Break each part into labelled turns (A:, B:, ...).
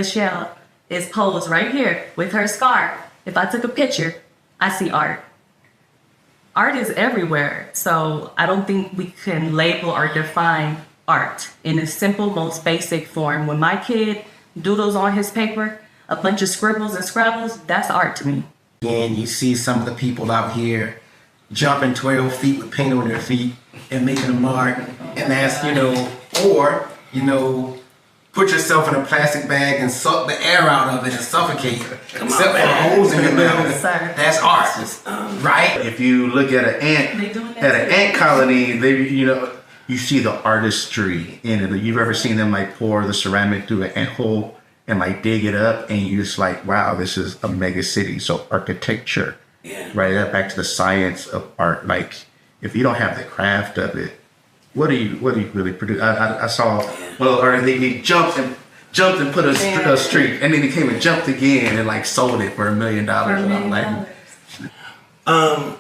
A: Michelle is posed right here with her scarf. If I took a picture, I see art. Art is everywhere, so I don't think we can label or define art in a simple, most basic form. When my kid doodles on his paper, a bunch of scribbles and scrabbles, that's art to me.
B: And you see some of the people out here jumping 12 feet with paint on their feet and making a mark, and that's, or, put yourself in a plastic bag and suck the air out of it and suffocate you. Except for holes in your mouth. That's art, right?
C: If you look at an ant colony, you see the artistry in it. You've ever seen them like pour the ceramic through an ant hole and like dig it up, and you're just like, wow, this is a mega city. So architecture, right? Back to the science of art. Like, if you don't have the craft of it, what do you really produce? I saw, or they jumped and put a streak, and then they came and jumped again and like sold it for $1 million. And I'm like,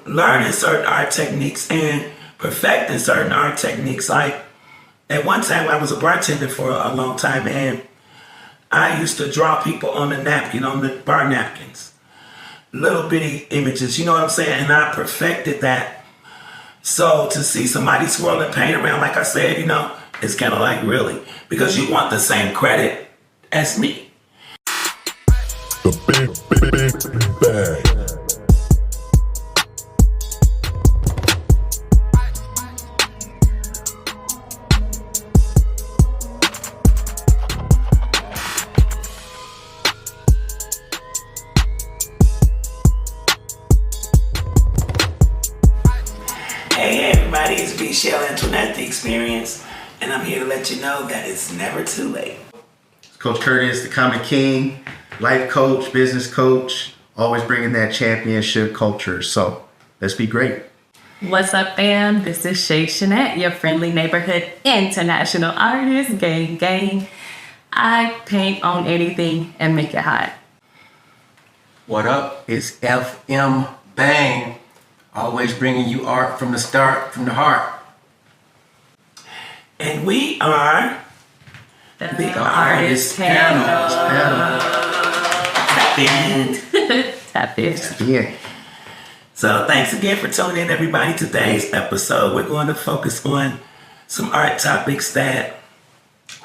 D: learning certain art techniques and perfecting certain art techniques. Like, at one time I was a bartender for a long time, and I used to draw people on the napkin, on the bar napkins, little bitty images, you know what I'm saying? And I perfected that. So to see somebody swirling paint around, like I said, it's kind of like, really, because you want the same credit as me.
E: The big bang.
D: Hey everybody, it's Michelle Antoinette, The Experience, and I'm here to let you know that it's never too late.
C: Coach Curtis, the Comic King, life coach, business coach, always bringing that championship culture. So let's be great.
A: What's up, fam? This is Shay Shanette, your friendly neighborhood international artist, gang. I paint on anything and make it hot.
B: What up? It's FM Bang. Always bringing you art from the start, from the heart.
D: And we are
A: The
D: Artist Panel.
A: Tap in.
C: Yeah.
D: So thanks again for tuning in, everybody. Today's episode, we're going to focus on some art topics that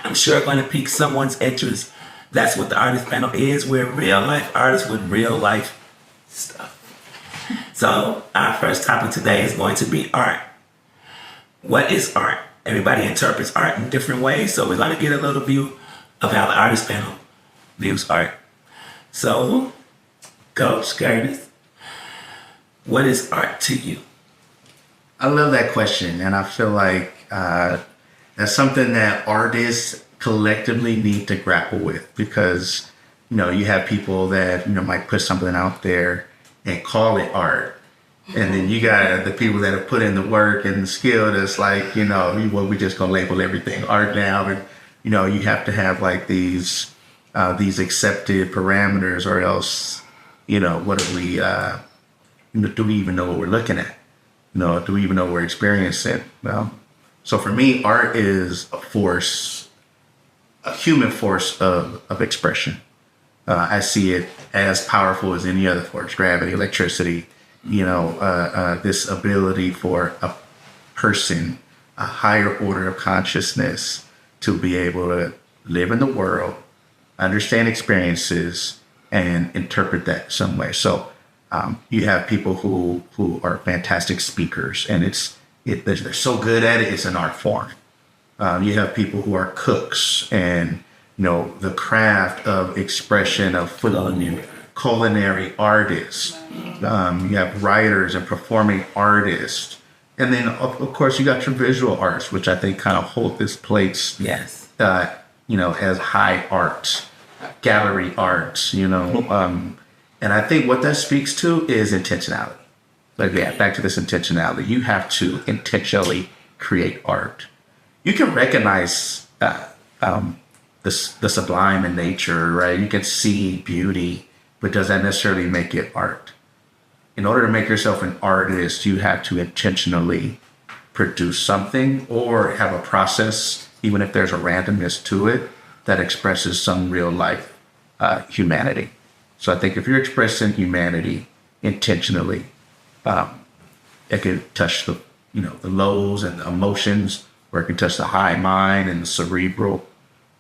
D: I'm sure are going to pique someone's interest. That's what the Artist Panel is. We're real life artists with real life stuff. So our first topic today is going to be art. What is art? Everybody interprets art in different ways, so we're going to get a little view of how the Artist Panel views art. So, Coach Curtis, what is art to you?
C: I love that question, and I feel like that's something that artists collectively need to grapple with, because you have people that might put something out there and call it art, and then you got the people that have put in the work and the skill that's like, we just gonna label everything art now, and you have to have like these accepted parameters, or else what are we do we even know what we're looking at? Do we even know what we're experiencing? Well, so for me, art is a human force of expression. I see it as powerful as any other force, gravity, electricity, this ability for a person, a higher order of consciousness, to be able to live in the world, understand experiences, and interpret that some way. So you have people who are fantastic speakers, and they're so good at it, it's an art form. You have people who are cooks, and the craft of expression of food, culinary artists. You have writers and performing artists. And then, of course, you got your visual arts, which I think kind of hold this place,
D: Yes.
C: as high arts, gallery arts, and I think what that speaks to is intentionality. Like, back to this intentionality. You have to intentionally create art. You can recognize the sublime in nature, right? You can see beauty, but does that necessarily make it art? In order to make yourself an artist, you have to intentionally produce something, or have a process, even if there's a randomness to it, that expresses some real life humanity. So I think if you're expressing humanity intentionally, it could touch the the lows and the emotions, or it can touch the high mind and the cerebral.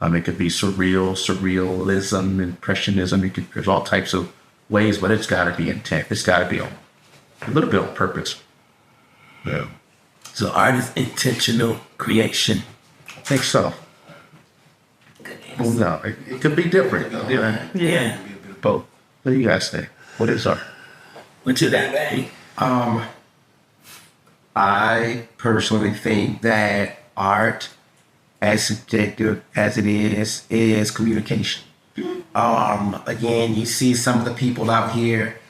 C: It could be surrealism, impressionism. There's all types of ways, but it's got to be intent. It's got to be a little bit on purpose. Yeah,
D: So art is intentional creation.
C: I think so. Well, no, it could be different.
D: Yeah.
C: Both. What do you guys think? What is art?
D: What you got, baby?
B: I personally think that art, as subjective as it is communication. Again, you see some of the people out here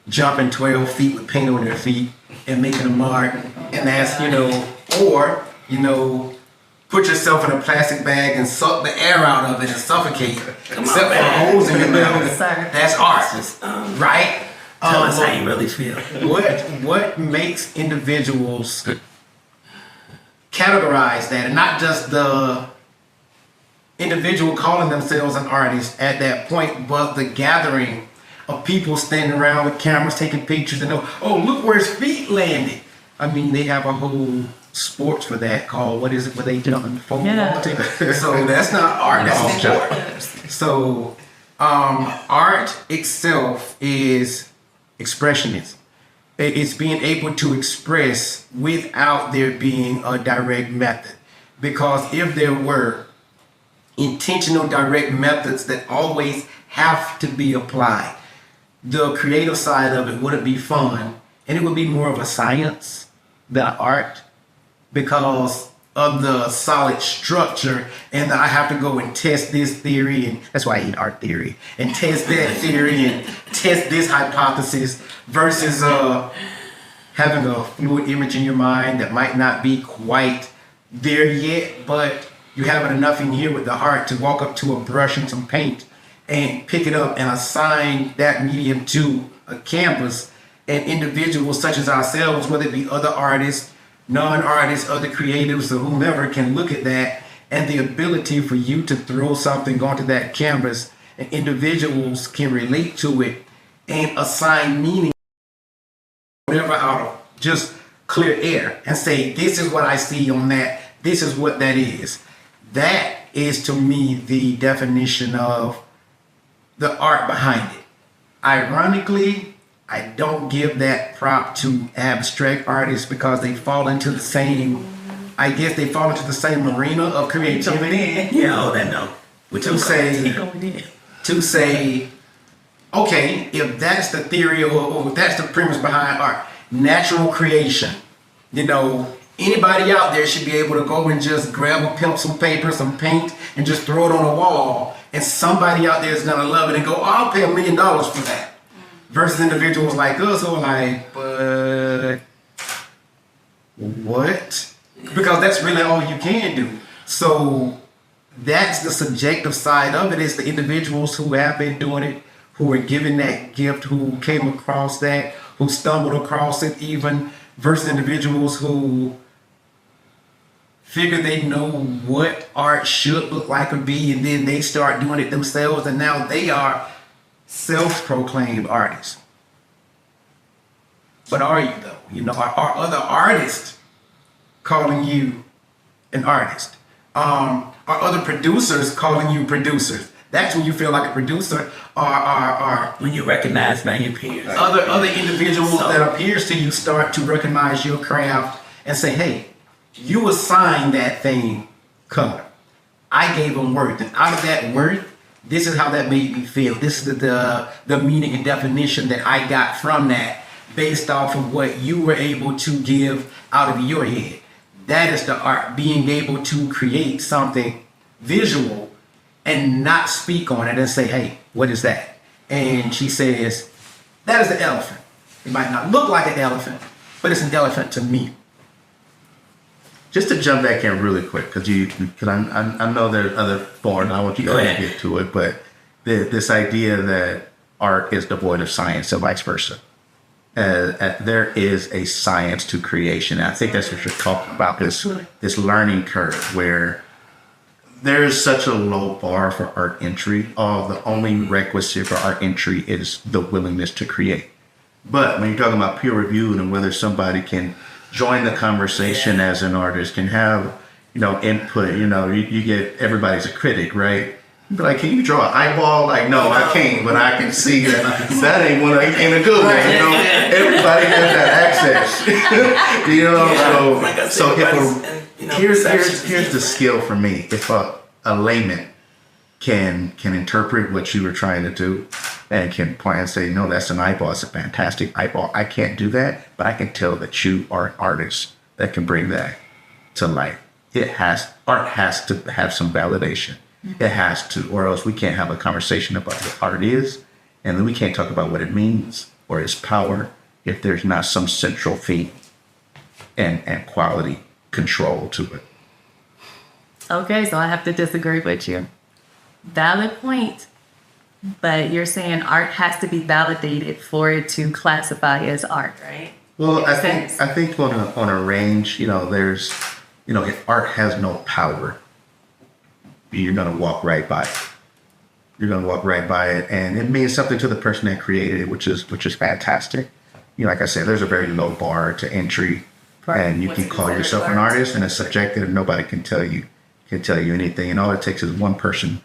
B: jumping 12 feet with paint on their feet and making a mark, and that's, put yourself in a plastic bag and suck the air out of it and suffocate, except for holes in your mouth.
A: Sir.
B: That's art, right?
D: Tell us how you really feel.
B: What makes individuals categorize that, and not just the individual calling themselves an artist at that point, but the gathering of people standing around with cameras taking pictures and oh, look where his feet landed. I mean, they have a whole sports for that called, what is it, where they jump in the football team? So that's not art, that's sport. So art itself is expressionism. It's being able to express without there being a direct method. Because if there were intentional direct methods that always have to be applied, the creative side of it wouldn't be fun, and it would be more of a science than art, because of the solid structure, and I have to go and test this theory, and that's why I hate art theory, and test that theory and test this hypothesis, versus having a fluid image in your mind that might not be quite there yet, but you have it enough in here with the heart to walk up to a brush and some paint and pick it up and assign that medium to a canvas. And individuals such as ourselves, whether it be other artists, non-artists, other creatives, or whomever, can look at that, and the ability for you to throw something onto that canvas, and individuals can relate to it and assign meaning, whatever, out of just clear air, and say, this is what I see on that, this is what that is. That is, to me, the definition of the art behind it. Ironically, I don't give that prop to abstract artists, because they fall into the same, arena of creativity.
D: Yeah, that no.
B: To say, okay, if that's the theory, or if that's the premise behind art, natural creation, anybody out there should be able to go and just grab a pencil, paper, some paint, and just throw it on a wall, and somebody out there is gonna love it and go, oh, I'll pay $1 million for that. Versus individuals like us who are like, but what? Because that's really all you can do. So that's the subjective side of it, is the individuals who have been doing it, who are given that gift, who came across that, who stumbled across it even, versus individuals who figure they know what art should look like or be, and then they start doing it themselves, and now they are self-proclaimed artists. But are you, though? Are other artists calling you an artist? Are other producers calling you producers? That's when you feel like a producer. Or
D: when you recognize by your peers.
B: Other individuals that appears to you start to recognize your craft and say, hey, you assigned that thing color. I gave them worth, and out of that worth, this is how that made me feel. This is the meaning and definition that I got from that, based off of what you were able to give out of your head. That is the art, being able to create something visual and not speak on it and say, hey, what is that? And she says, that is the elephant. It might not look like an elephant, but it's an elephant to me.
C: Just to jump back in really quick, because I know there's other forms, I want you guys to get to it, but this idea that art is devoid of science and vice versa. There is a science to creation. And I think that's what you're talking about, this learning curve, where There is such a low bar for art entry. The only requisite for art entry is the willingness to create. But when you're talking about peer reviewed and whether somebody can join the conversation as an artist, can have, input, you get, everybody's a critic, right? You'd be like, can you draw an eyeball? Like, no, I can't, but I can see that ain't what I came to do. Everybody has that access. So here's the skill for me. If a layman can interpret what you were trying to do and can point and say, no, that's an eyeball. It's a fantastic eyeball. I can't do that, but I can tell that you are an artist that can bring that to life. Art has to have some validation. It has to, or else we can't have a conversation about what art is, and then we can't talk about what it means or its power if there's not some central theme and quality control to it.
A: Okay, so I have to disagree with you. Valid point, but you're saying art has to be validated for it to classify as art, right?
C: Well, I think on a range, there's, if art has no power, you're gonna walk right by it. You're gonna walk right by it, and it means something to the person that created it, which is fantastic. Like I said, there's a very low bar to entry, and you can call yourself an artist, and it's subjective. Nobody can tell you anything, and all it takes is one person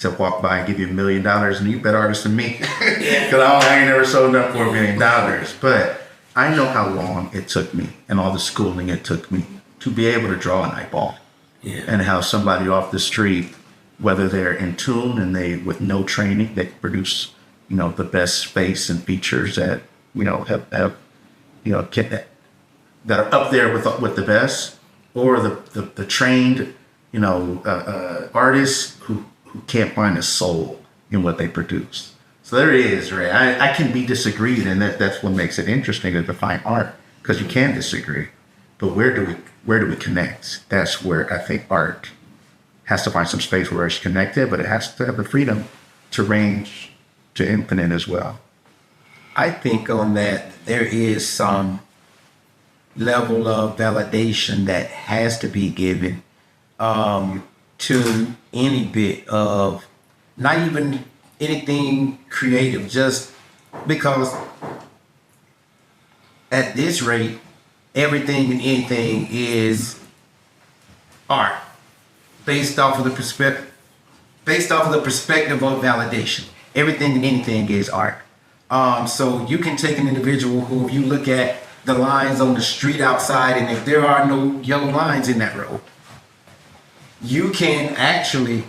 C: to walk by and give you $1 million, and you bet artist than me, because I ain't never sold up for $1 million. But I know how long it took me, and all the schooling it took me to be able to draw an eyeball. Yeah. And how somebody off the street, whether they're in tune and they with no training, they produce, the best face and features that have that are up there with the best, or the trained artists who can't find a soul in what they produce. So there it is, right? I can be disagreed, and that's what makes it interesting to define art, because you can disagree, but where do we connect? That's where I think art has to find some space where it's connected, but it has to have the freedom to range to infinite as well.
B: I think on that there is some level of validation that has to be given to any bit of, not even anything creative, just because at this rate, everything and anything is art based off of the perspective of validation. Everything and anything is art. So you can take an individual who, if you look at the lines on the street outside, and if there are no yellow lines in that road, you can actually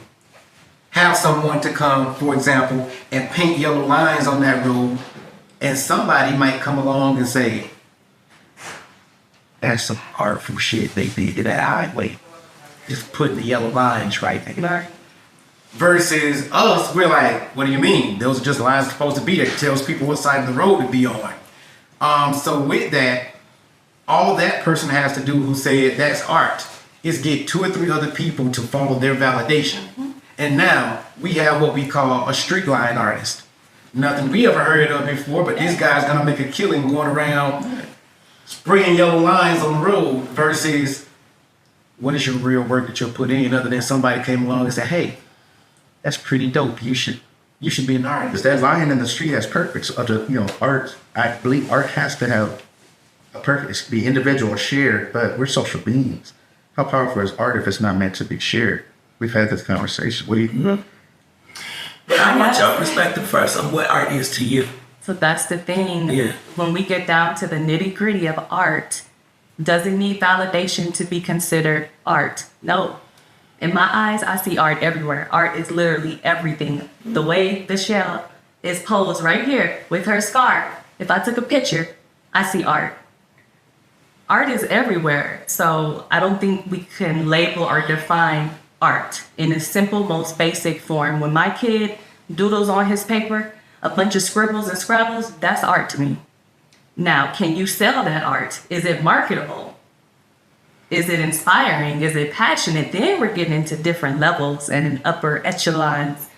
B: have someone to come, for example, and paint yellow lines on that road, and somebody might come along and say, that's some artful shit they did to that highway. Just putting the yellow lines right there. Versus us, we're like, what do you mean? Those are just lines supposed to be there. It tells people what side of the road to be on. So with that, all that person has to do who said that's art is get 2 or 3 other people to follow their validation. And now we have what we call a street line artist. Nothing we ever heard of before, but this guy's gonna make a killing going around spraying yellow lines on the road. Versus, what is your real work that you'll put in, other than somebody came along and said, hey, that's pretty dope. You should be an artist.
C: That line in the street has purpose. Art. I believe art has to have a purpose, be individual or shared. But we're social beings. How powerful is art if it's not meant to be shared? We've had this conversation.
D: But I want your perspective first on what art is to you.
A: So that's the thing.
D: Yeah.
A: When we get down to the nitty gritty of art, does it need validation to be considered art? No. In my eyes, I see art everywhere. Art is literally everything. The way the shell is posed right here with her scarf. If I took a picture, I see art. Art is everywhere. So I don't think we can label or define art in a simple, most basic form. When my kid doodles on his paper, a bunch of scribbles and scrabbles, that's art to me. Now, can you sell that art? Is it marketable? Is it inspiring? Is it passionate? Then we're getting into different levels and in upper echelons.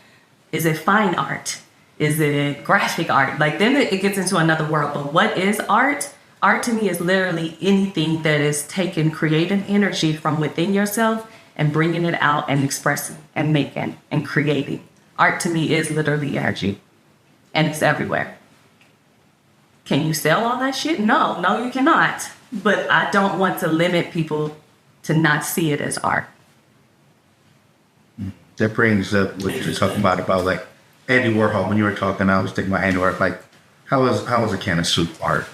A: Is it fine art? Is it graphic art? Like, then it gets into another world. But what is art? Art to me is literally anything that is taking creative energy from within yourself and bringing it out and expressing and making and creating. Art to me is literally energy, and it's everywhere. Can you sell all that shit? No, you cannot. But I don't want to limit people to not see it as art.
C: That brings up what you were talking about like Andy Warhol. When you were talking, I was thinking about Andy Warhol. Like, how was a can of soup art?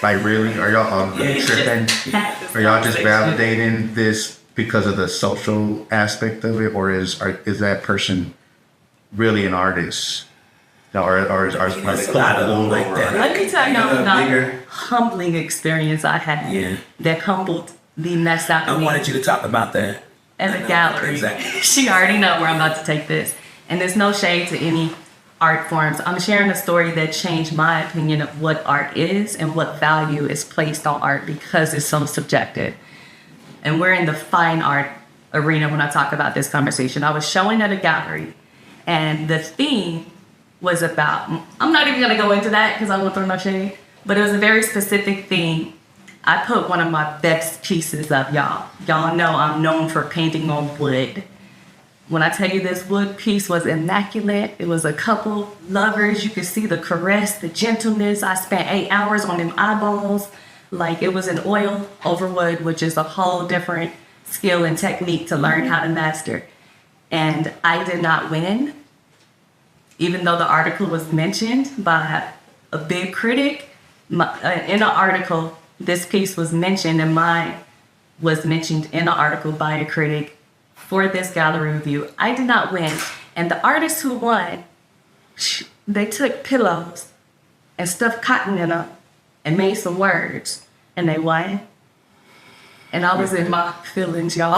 C: Like, really? Are y'all all tripping? Are y'all just validating this because of the social aspect of it, or is that person really an artist? Or
D: There's a lot of them like that.
A: Let me tell you about
B: bigger.
A: humbling experience I had that humbled the mess out
D: I
A: of me.
D: wanted you to talk about that.
A: And the gallery.
D: Exactly.
A: She already know where I'm about to take this. And there's no shade to any art forms. I'm sharing a story that changed my opinion of what art is and what value is placed on art because it's so subjective. And we're in the fine art arena when I talk about this conversation. I was showing at a gallery, and the theme was about, I'm not even going to go into that because I won't throw no shade, but it was a very specific theme. I put one of my best pieces up, y'all. Y'all know I'm known for painting on wood. When I tell you this wood piece was immaculate, it was a couple lovers. You could see the caress, the gentleness. I spent 8 hours on them eyeballs. Like, it was an oil over wood, which is a whole different skill and technique to learn how to master. And I did not win, even though the article was mentioned by a big critic. In an article, this piece was mentioned, and mine was mentioned in an article by a critic for this gallery review. I did not win. And the artist who won, they took pillows and stuffed cotton in them and made some words, and they won. And I was in my feelings, y'all.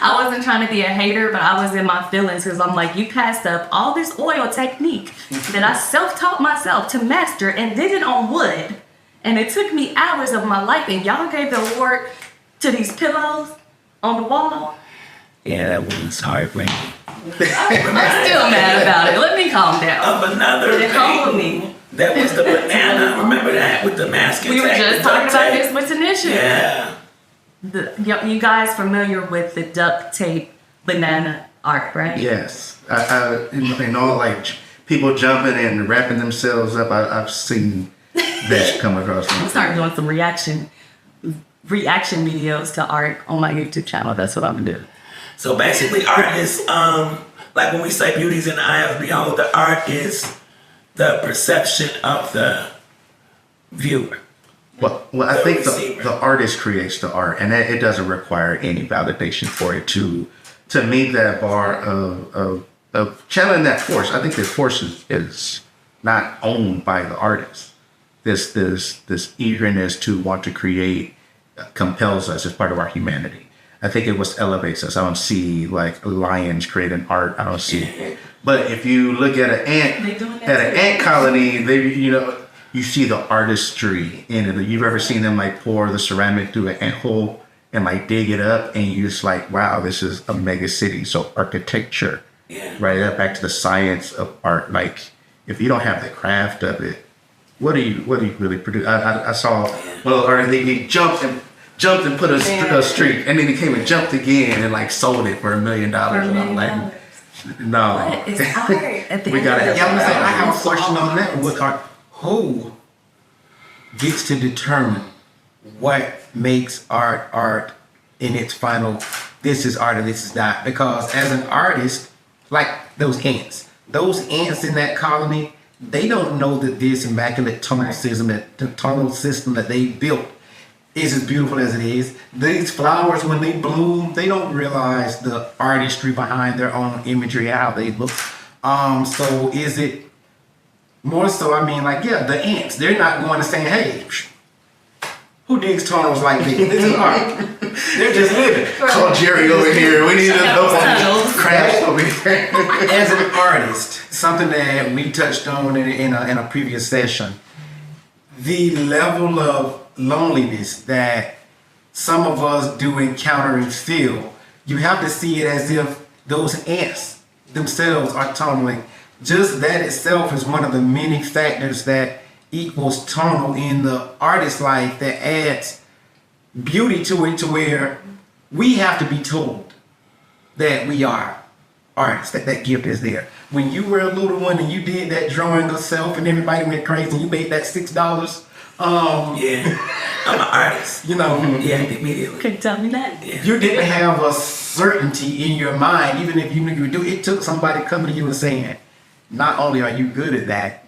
A: I wasn't trying to be a hater, but I was in my feelings because I'm like, you passed up all this oil technique that I self-taught myself to master and did it on wood. And it took me hours of my life, and y'all gave the award to these pillows on the wall.
D: Yeah, that was heartbreaking.
A: I'm still mad about it. Let me calm down.
D: Of another
A: It humbled
D: thing,
A: me.
D: that was the banana. Remember that with the masking
A: We were
D: tape,
A: just
D: the
A: talking
D: duct
A: about
D: tape?
A: this with Tanisha.
D: Yeah.
A: You guys familiar with the duct tape banana art, right?
C: Yes. In all, like, people jumping and wrapping themselves up, I've seen that come across.
A: I'm starting doing some reaction videos to art on my YouTube channel. That's what I'm gonna do.
D: So basically, art is like when we say beauty's in the eye of the beholder, art is the perception of the viewer.
C: Well, I think
D: receiver.
C: the artist creates the art, and it doesn't require any validation for it to meet that bar of channeling that force. I think the force is not owned by the artist. This eagerness to want to create compels us as part of our humanity. I think it was elevates us. I don't see like lions creating art. I don't see it. But if you look at an ant colony, you see the artistry in it. You've ever seen them like pour the ceramic through an ant hole and like dig it up, and you just like, wow, this is a mega city. So architecture, right? Back to the science of art. Like, if you don't have the craft of it, what do you really produce? I saw or they jumped and put a streak, and then he came and jumped again and like sold it for $1 million. And I'm like, no,
A: It's art at the
C: we
A: end
C: gotta
A: of the
C: have.
A: day.
B: I have a question on that. What art? Who gets to determine what makes art in its final? This is art and this is not. Because as an artist, like those ants in that colony, they don't know that this immaculate tonal system that they built is as beautiful as it is. These flowers, when they bloom, they don't realize the artistry behind their own imagery, how they look. So is it more so? I mean, like, yeah, the ants, they're not going to say, hey, who digs tonals like this? This is art. They're just living.
C: Call Jerry over here. We need to know crash over here.
B: As an artist, something that we touched on in a previous session, the level of loneliness that some of us do encounter and feel, you have to see it as if those ants themselves are tunneling. Just that itself is one of the many factors that equals tonal in the artist's life that adds beauty to it, to where we have to be told that we are artists, that gift is there. When you were a little one and you did that drawing of self and everybody went crazy and you made that $6,
D: Yeah, I'm an artist.
B: you know,
D: Yeah, immediately.
A: Couldn't tell me that.
B: you didn't have a certainty in your mind, even if you knew you would do it. It took somebody coming to you and saying, not only are you good at that,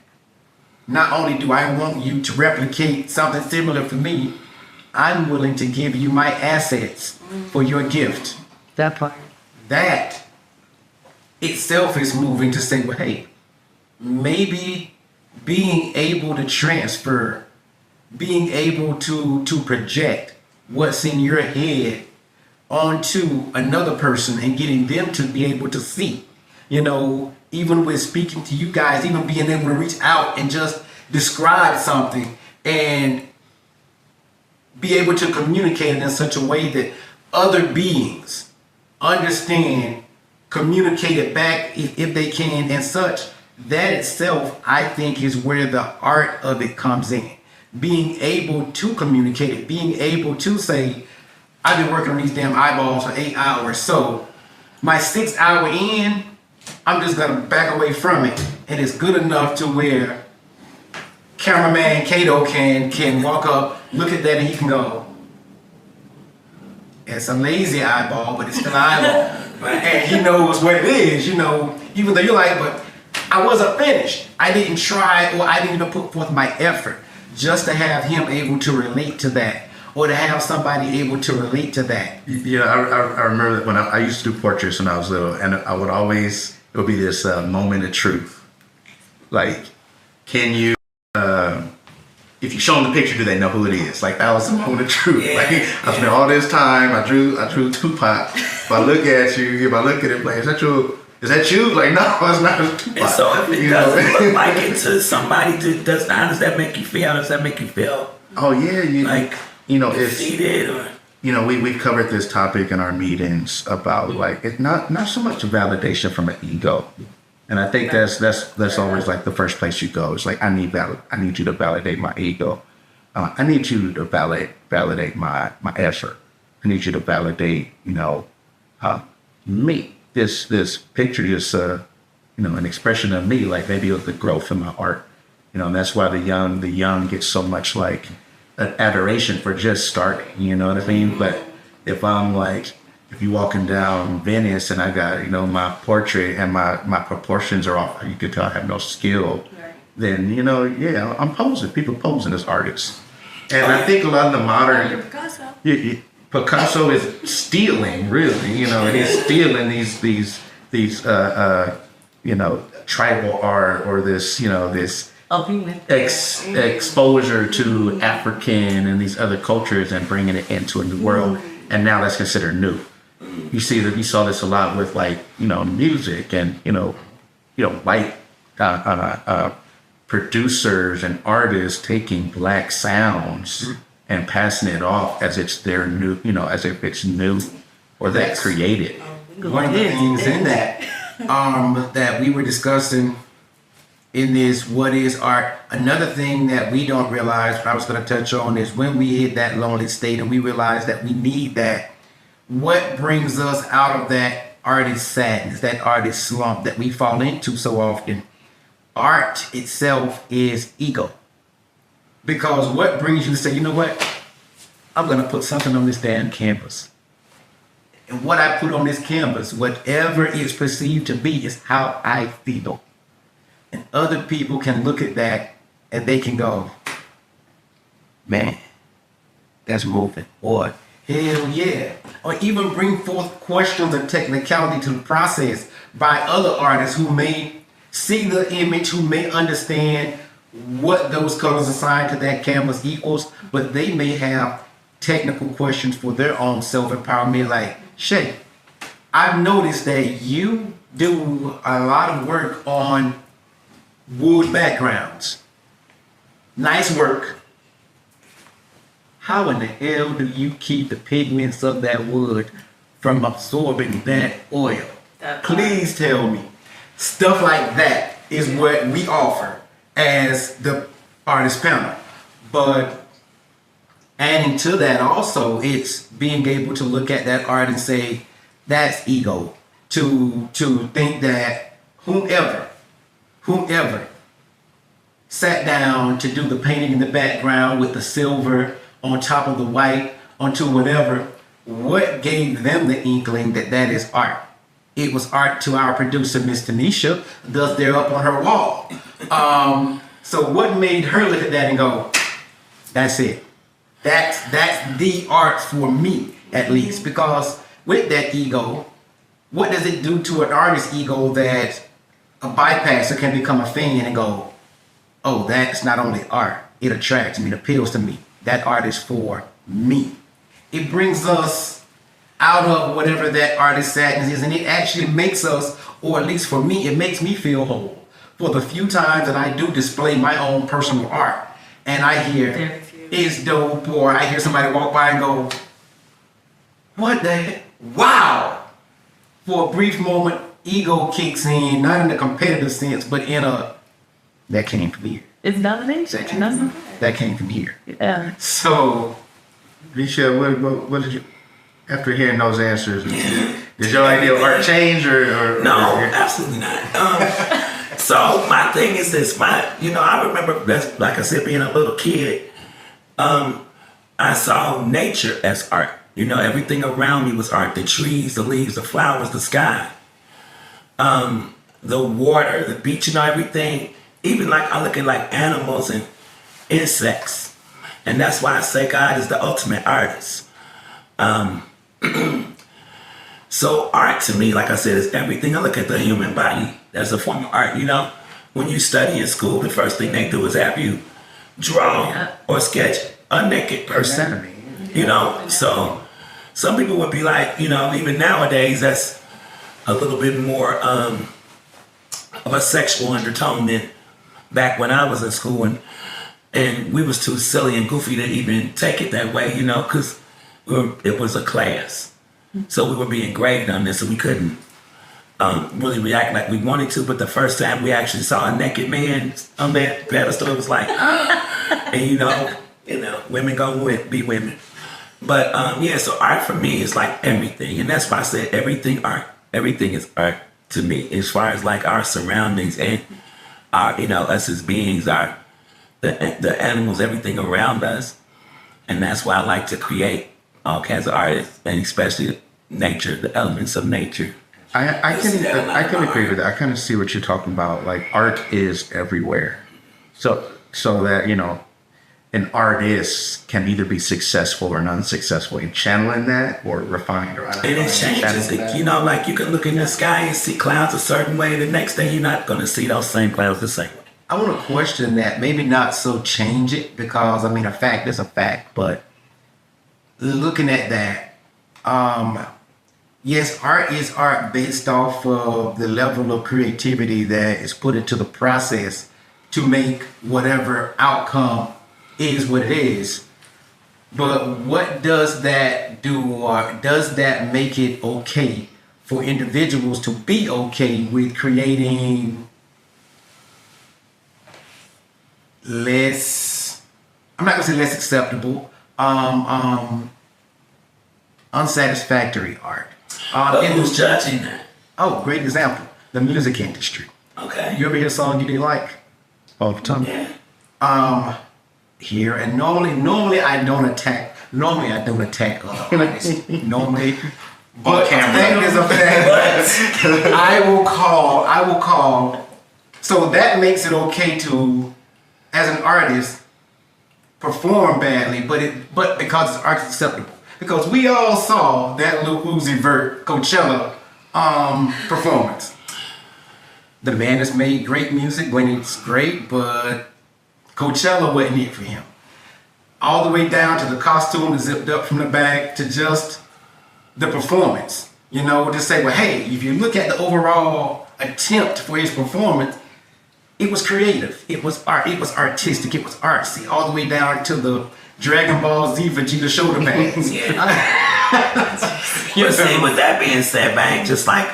B: not only do I want you to replicate something similar for me, I'm willing to give you my assets for your gift.
A: That part.
B: That itself is moving to say, well, hey, maybe being able to transfer, being able to project what's in your head onto another person and getting them to be able to see, you know, even with speaking to you guys, even being able to reach out and just describe something and be able to communicate it in such a way that other beings understand, communicate it back if they can and such. That itself, I think, is where the art of it comes in. Being able to communicate it, being able to say, I've been working on these damn eyeballs for 8 hours, so my 6 hour in, I'm just gonna back away from it, and it's good enough to where cameraman Kato can walk up, look at that, and he can go, it's a lazy eyeball, but it's still an eyeball. And he knows what it is, you know, even though you're like, but I wasn't finished. I didn't try, or I didn't even put forth my effort just to have him able to relate to that, or to have somebody able to relate to that.
C: Yeah, I remember that when I used to do portraits when I was little, and I would always, it would be this moment of truth. Like, can you, if you show them the picture, do they know who it is? Like, that was the moment of truth.
D: Yeah.
C: Like, I spent all this time, I drew Tupac. If I look at you, if I look at it, like, is that you? Like, no, it's not Tupac.
D: And so if it
C: You know?
D: doesn't look like it to somebody, how does that make you feel? How does that make you feel?
C: Oh yeah,
D: Like,
C: it's,
D: defeated or?
C: you know, we covered this topic in our meetings about like it's not so much a validation from an ego, and I think that's always like the first place you go. It's like I need you to validate my ego. I need you to validate my effort. I need you to validate me. This picture is an expression of me. Like maybe it was the growth in my art. And that's why the young get so much like adoration for just starting, you know what I mean? But if you walking down Venice and I got, my portrait and my proportions are off, you could tell I have no skill, then, I'm posing. People posing as artists. And I think a lot of the modern... Picasso is stealing, really, and he's stealing these tribal art or this exposure to African and these other cultures and bringing it into a new world, and now that's considered new. You saw this a lot with music and white producers and artists taking black sounds and passing it off as it's their new, as if it's new or they created.
B: One of the things in that that we were discussing in this what is art. Another thing that we don't realize, what I was going to touch on, is when we hit that lonely state and we realize that we need that, what brings us out of that artist sadness, that artist slump that we fall into so often? Art itself is ego. Because what brings you to say, you know what? I'm going to put something on this damn canvas. And what I put on this canvas, whatever it's perceived to be, is how I feel. And other people can look at that and they can go, man, that's moving. Or, hell yeah. Or even bring forth questions and technicality to the process by other artists who may see the image, who may understand what those colors assigned to that canvas equals, but they may have technical questions for their own self-empowerment. Like, Shay, I've noticed that you do a lot of work on wood backgrounds. Nice work. How in the hell do you keep the pigments of that wood from absorbing that oil? Please tell me. Stuff like that is what we offer as the artist panel. But adding to that also, it's being able to look at that art and say, that's ego. To think that whomever sat down to do the painting in the background with the silver on top of the white onto whatever, what gave them the inkling that that is art? It was art to our producer, Miss Tanisha, thus they're up on her wall. So what made her look at that and go, that's it. That's the art for me, at least. Because with that ego, what does it do to an artist's ego that a bypasser can become a fan and go, oh, that's not only art, it attracts me, it appeals to me. That art is for me. It brings us out of whatever that artist's sadness is, and it actually makes us, or at least for me, it makes me feel whole. For the few times that I do display my own personal art, and I hear, it's dope, or I hear somebody walk by and go, what the heck? Wow! For a brief moment, ego kicks in, not in a competitive sense, but in a, that came from here.
A: It's validation.
B: That came from here.
A: Yeah.
B: So,
C: Michelle, what did you, after hearing those answers, did your idea of art change or
D: No, absolutely not. So my thing is this, I remember, that's, like I said, being a little kid, I saw nature as art. Everything around me was art. The trees, the leaves, the flowers, the sky, the water, the beach, everything. Even like I look at like animals and insects. And that's why I say God is the ultimate artist. So art to me, like I said, is everything. I look at the human body as a form of art. When you study in school, the first thing they do is have you draw or sketch a naked person. So some people would be like, even nowadays, that's a little bit more of a sexual undertone than back when I was in school, and we was too silly and goofy to even take it that way, because it was a class. So we were being graded on this, so we couldn't really react like we wanted to. But the first time we actually saw a naked man on that pedestal, it was like, and women gonna be women. But so art for me is like everything, and that's why I said everything art. Everything is art to me, as far as like our surroundings and our, us as beings, our the animals, everything around us, and that's why I like to create all kinds of art, and especially nature, the elements of nature.
C: I can agree with that. I kind of see what you're talking about. Like art is everywhere, so that an artist can either be successful or unsuccessful in channeling that, or refined or
D: and it changes. Like you can look in the sky and see clouds a certain way. The next day you're not going to see those same clouds the same way.
B: I want to question that. Maybe not so change it, because a fact is a fact. But looking at that, yes, art is art based off of the level of creativity that is put into the process to make whatever outcome is what it is. But what does that do, or does that make it okay for individuals to be okay with creating less, I'm not gonna say less acceptable, unsatisfactory art?
D: Who's judging that?
B: Oh, great example. The music industry.
D: Okay.
B: You ever hear a song you didn't like?
C: all the time.
D: Yeah.
B: Here, and normally I don't attack other artists. Normally, but that is a fact. I will call. So that makes it okay to, as an artist, perform badly, but because it's art acceptable. Because we all saw that Lil Uzi Vert Coachella performance. The man has made great music when it's great, but Coachella wasn't it for him. All the way down to the costume that zipped up from the back to just the performance. To say, well, hey, if you look at the overall attempt for his performance, it was creative, it was art, it was artistic, it was artsy, all the way down to the Dragon Ball Z Vegeta shoulder pads.
D: But see, with that being said, Bang, just like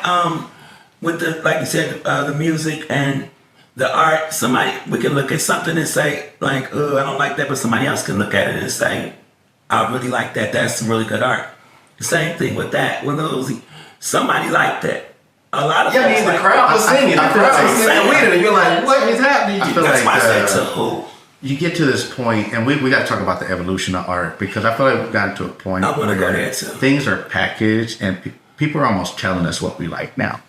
D: with the, like you said, the music and the art, we can look at something and say, like, oh, I don't like that, but somebody else can look at it and say, I really like that. That's some really good art. The same thing with that. With Uzi, somebody liked that. A lot of
B: Yeah, I mean,
D: folks
B: the
D: like
B: crowd was singing. The
C: I feel
B: crowd was
C: like-
B: singing with it, and you're like, what is happening?
C: I feel
D: That's
C: like
D: why I said to
C: you get to this point, and we got to talk about the evolution of art, because I feel like we've gotten to a point
D: I wanna go
C: where
D: there too.
C: things are packaged and people are almost telling us what we like now.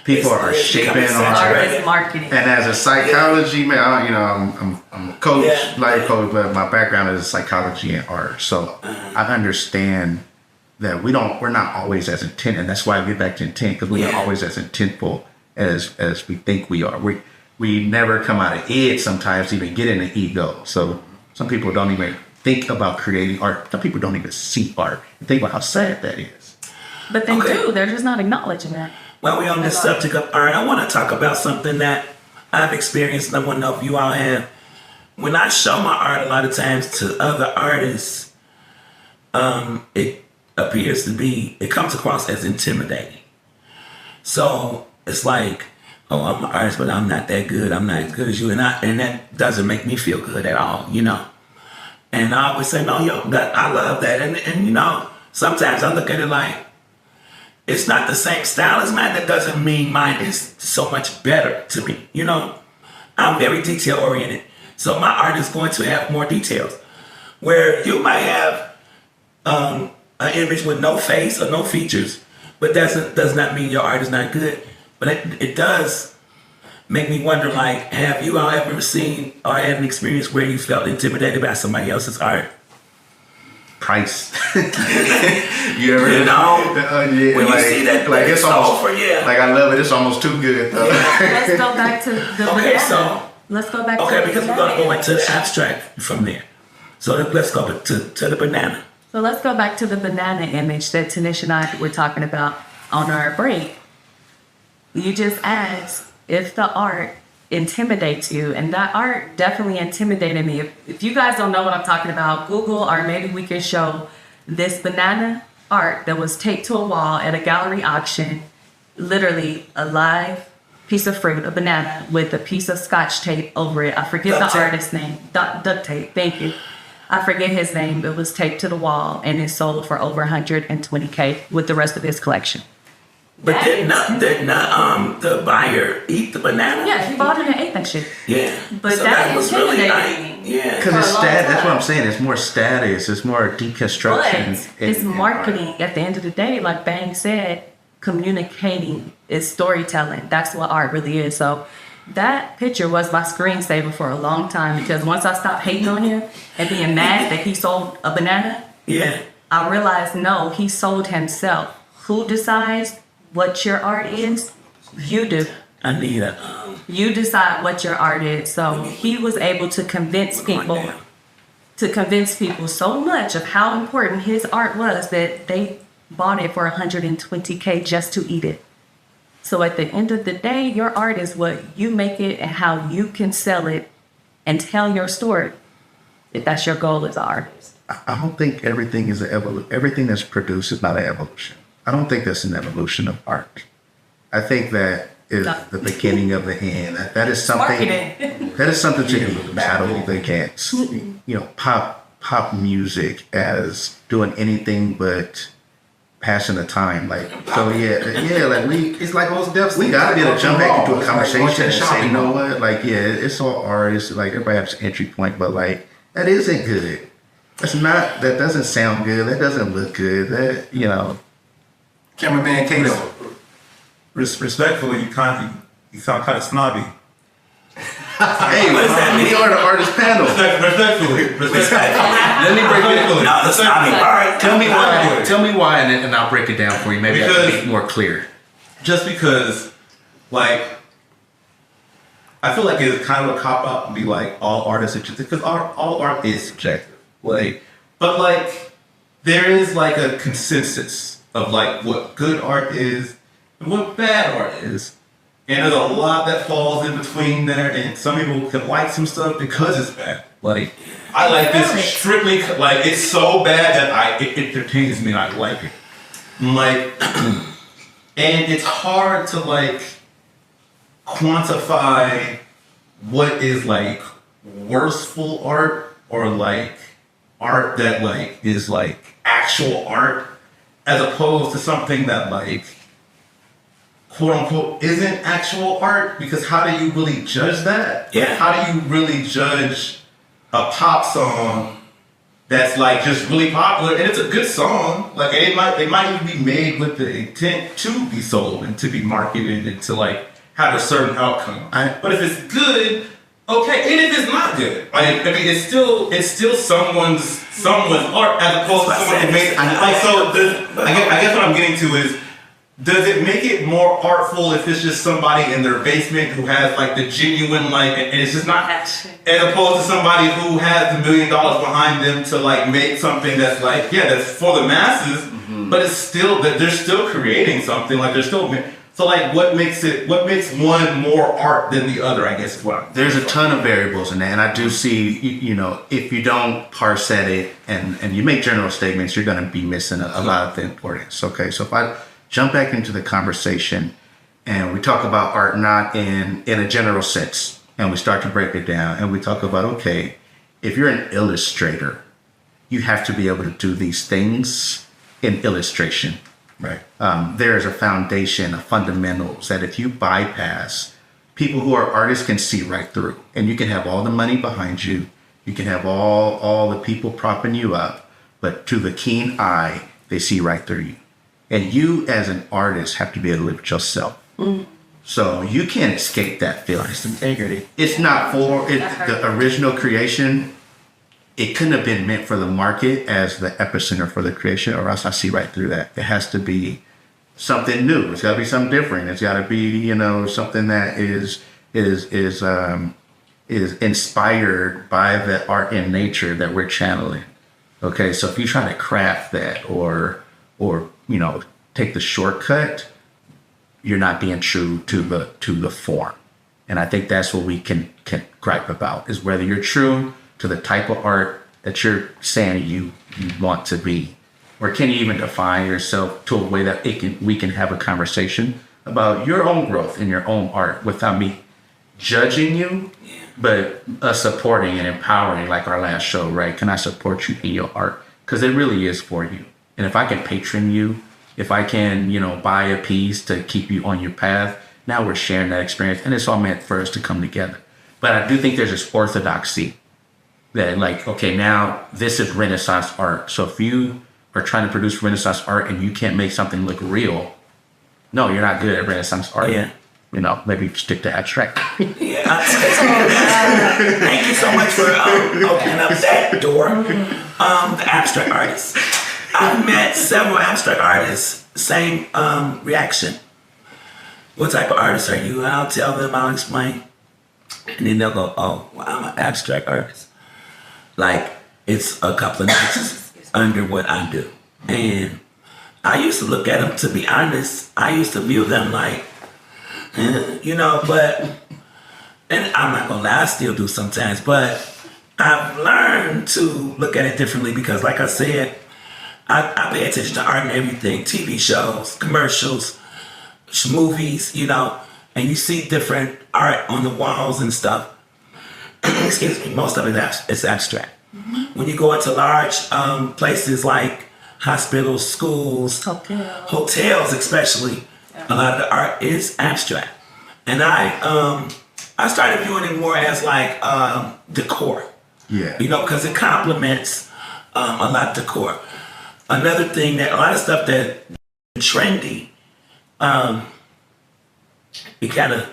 C: People
D: It's-
C: are
D: it's
C: shaping
D: becoming
C: art.
D: saturated.
A: Art is marketing.
C: And as a psychology man, I'm a coach,
D: Yeah.
C: life coach, but my background is psychology and art. So I understand that we're not always as intent, and that's why I get back to intent, because we're not
D: Yeah.
C: always as intentful as we think we are. We never come out of it sometimes to even get in the ego. So some people don't even think about creating art. Some people don't even see art. Think about how sad that is.
A: But they
D: Okay.
A: do. They're just not acknowledging that.
D: While we're on this subject of art, I want to talk about something that I've experienced, and I want to know if you all have. When I show my art a lot of times to other artists, it appears to be, it comes across as intimidating. So it's like, oh, I'm an artist, but I'm not that good. I'm not as good as you. And that doesn't make me feel good at all, you know. And I always say, no, yo, I love that. And you know, sometimes I look at it like, it's not the same style as mine. That doesn't mean mine is so much better to me. You know, I'm very detail oriented. So my art is going to have more details. Where you might have an image with no face or no features, but does not mean your art is not good. But it does make me wonder, like, have you all ever seen or had an experience where you felt intimidated by somebody else's art?
C: Price. You ever?
D: You know,
C: Yeah,
D: when you see that,
C: like it's almost
D: for yeah.
C: like I love it. It's almost too good though.
A: Let's go back to the
D: Okay,
A: banana.
D: so
A: Let's go back to
D: okay,
A: the
D: because we're
A: banana.
D: gonna go into the abstract from there. So let's go to the banana.
A: So let's go back to the banana image that Tanish and I were talking about on our break. You just asked if the art intimidates you, and that art definitely intimidated me. If you guys don't know what I'm talking about, Google, or maybe we can show this banana art that was taped to a wall at a gallery auction, literally a live piece of fruit, a banana, with a piece of scotch tape over it. I forget
D: Duct
A: the
D: tape.
A: artist's name. Duct tape, thank you. I forget his name. It was taped to the wall and it sold for over 120K with the rest of his collection.
D: But did not the buyer eat the banana?
A: Yeah, he bought it and ate that shit.
D: Yeah.
A: But
D: so
A: that
D: was really
A: intimidated
D: like,
A: me.
D: yeah.
C: Because it's
A: For a long
C: That's what
A: time.
C: I'm saying. It's more status. It's more deconstruction.
A: But it's marketing at the end of the day. Like Bang said, communicating is storytelling. That's what art really is. So that picture was my screensaver for a long time, because once I stopped hating on him and being mad that he sold a banana,
D: Yeah.
A: I realized, no, he sold himself. Who decides what your art is? You do.
D: I need a
A: You decide what your art is. So he was able to convince people so much of how important his art was that they bought it for 120K just to eat it. So at the end of the day, your art is what you make it and how you can sell it and tell your story. If that's your goal as an artist.
C: I don't think everything is an evolution. Everything that's produced is not an evolution. I don't think that's an evolution of art. I think that is the beginning of the end. That is something.
A: Marketing.
C: That is something to battle against. You know, pop music as doing anything but passing the time. Like so, yeah. Like
B: It's like most deaths.
C: we gotta be able to jump back into a conversation and say,
B: shopping
C: you know
B: mall.
C: what? Like, yeah, it's all art. It's like everybody has an entry point, but like that isn't good. That's not. That doesn't sound good. That doesn't look good. That
B: Cameraman Kato.
F: Respectfully, you sound kind of snobby.
C: Hey,
D: What does that mean?
C: we are the artist panel.
F: Respectfully.
C: Let me break it.
F: Respectfully.
D: No, that's not me. All right.
C: Tell me why.
F: Respectfully.
C: Tell me why, and I'll break it down for you. Maybe I can make it more clear.
F: Just because, like, I feel like it's kind of a cop out to be like all artists are just because all art is subjective. Like, but like there is like a consensus of like what good art is and what bad art is. And there's a lot that falls in between there, and some people can like some stuff because it's bad. Like, I like this strictly, like, it's so bad that it entertains me and I like it. Like, and it's hard to, like, quantify what is, like, worthful art or, like, art that like is like actual art as opposed to something that like quote unquote isn't actual art, because how do you really judge that?
D: Yeah.
F: How do you really judge a pop song that's like just really popular and it's a good song? Like it might even be made with the intent to be sold and to be marketed and to like have a certain outcome. But if it's good, okay, and if it's not good, like I mean, it's still someone's art as opposed to someone who made. Like so, I guess what I'm getting to is, does it make it more artful if it's just somebody in their basement who has like the genuine like, and it's just not, as opposed to somebody who has $1 million behind them to like make something that's like, yeah, that's for the masses, but it's still that they're still creating something, like they're still. So like, what makes one more art than the other? I guess is what
C: there's a ton of variables in that, and I do see, you know, if you don't parse at it and you make general statements, you're going to be missing a lot of the importance. Okay, so if I jump back into the conversation and we talk about art not in a general sense, and we start to break it down, and we talk about, okay, if you're an illustrator, you have to be able to do these things in illustration. Right. There is a foundation of fundamentals that if you bypass, people who are artists can see right through. And you can have all the money behind you. You can have all the people propping you up. But to the keen eye, they see right through you. And you as an artist have to be able to live it yourself. So you can't escape that feeling. It's integrity. It's not for it, the original creation. It couldn't have been meant for the market as the epicenter for the creation, or else I see right through that. It has to be something new. It's got to be something different. It's got to be, you know, something that is inspired by the art in nature that we're channeling. Okay, so if you try to craft that or you know, take the shortcut, you're not being true to the form. And I think that's what we can gripe about, is whether you're true to the type of art that you're saying you want to be, or can you even define yourself to a way that we can have a conversation about your own growth in your own art without me judging you, but us supporting and empowering, like our last show, right? Can I support you in your art? Because it really is for you. And if I can patron you, if I can, you know, buy a piece to keep you on your path, now we're sharing that experience, and it's all meant for us to come together. But I do think there's this orthodoxy that, like, okay, now this is Renaissance art. So if you are trying to produce Renaissance art and you can't make something look real, no, you're not good at Renaissance art.
D: Yeah.
C: You know, maybe stick to abstract.
D: Yeah. Thank you so much for opening up that door. The abstract artists. I've met several abstract artists. Same reaction. What type of artist are you? I'll tell them, I'll explain. And then they'll go, oh, well, I'm an abstract artist. Like, it's a couple of notches under what I do. And I used to look at them, to be honest, I used to view them like, you know, but, and I'm not gonna lie, I still do sometimes, but I've learned to look at it differently because, like I said, I pay attention to art and everything, TV shows, commercials, movies, you know, and you see different art on the walls and stuff. Excuse me, most of it is abstract. When you go into large places like hospitals, schools, hotels especially, a lot of the art is abstract. And I started viewing it more as like decor.
C: Yeah.
D: You know, because it complements a lot of decor. Another thing that a lot of stuff that trendy, it kind of